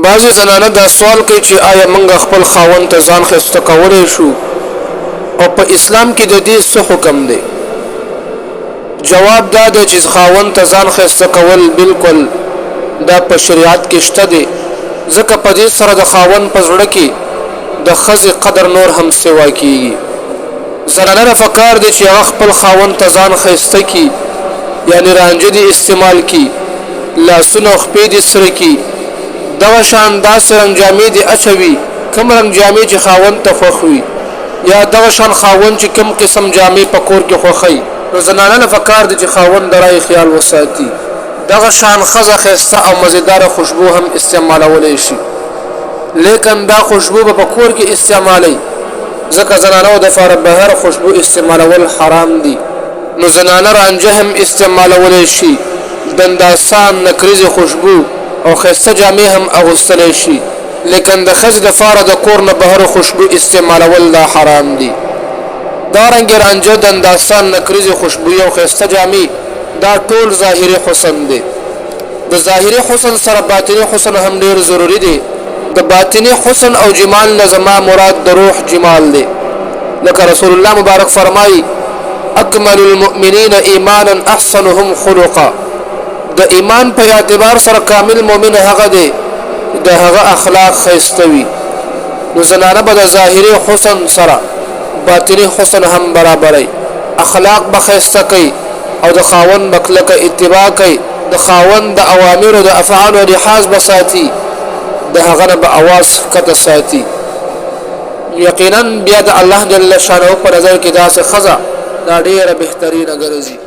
بعضی زنانه دا سوال کوي چې آیا موږ خپل خاوند ته ځان خسته کولی شو او په اسلام کې د دې څه حکم دی؟ جواب دا دی چې خاوند ته ځان خسته کول بالکل دا په شریعت کې شته دی، ځکه په دې سره د خاوند په زړه کې د ښځې قدر نور هم سوا کیږي. زنانه فکر دی چې هغه خپل خاوند ته ځان خسته کی، یعنی رانجه دي استعمال کی، لاسونه خپې دي سره کی، دغه شان داسې رنګ جامې دي اچوي کوم رنګ جامې چې خاوند ته خوښ وي، یا دغه شان خاوند چې کوم قسم جامې په کور کې خوښي، نو زنانه له فکر دي چې خاوند درای خیال وساتي. دغه شان ښځه ښایسته او مزیداره خوشبو هم استعمالولی شي، لیکن دا خوشبو په کور کې استعمالي، ځکه زنانو د فار بهر خوشبو استعمالول حرام دي. نو زنانه رانجه هم استعمالولی شي، دنداسان نکریزه خوشبو او خسته جامې هم اغوستلی شي، لیکن د ښځې د فاره د کور نه بهر خوشبو استعمالول دا حرام دي. دارنګې رانجه دنداسان نکریزه خوشبو او خسته جامې دا ټول ظاهري حسن دی. د ظاهري حسن سره باطني حسن هم ډیر ضروری دی. د باطني حسن او جمال نه زما مراد د روح جمال دی، لکه رسول الله مبارک فرمایي اکمل المؤمنین ایمانا احسنهم خلقا. د ایمان په اعتبار سره کامل مؤمن هغه دی د هغه اخلاق ښایسته وي. نو زنانه به د ظاهري حسن سره باطني حسن هم برابري، اخلاق به ښایسته کوي او د خاوند به کلکه اتباع کوي، د خاوند د اوامرو د افعالو لحاظ به ساتي، د هغه نه به اواز کته ساتي. یقینا بیا د الله جل شانه په نظر کې داسې ښځه دا ډیره بهترینه ګرځي.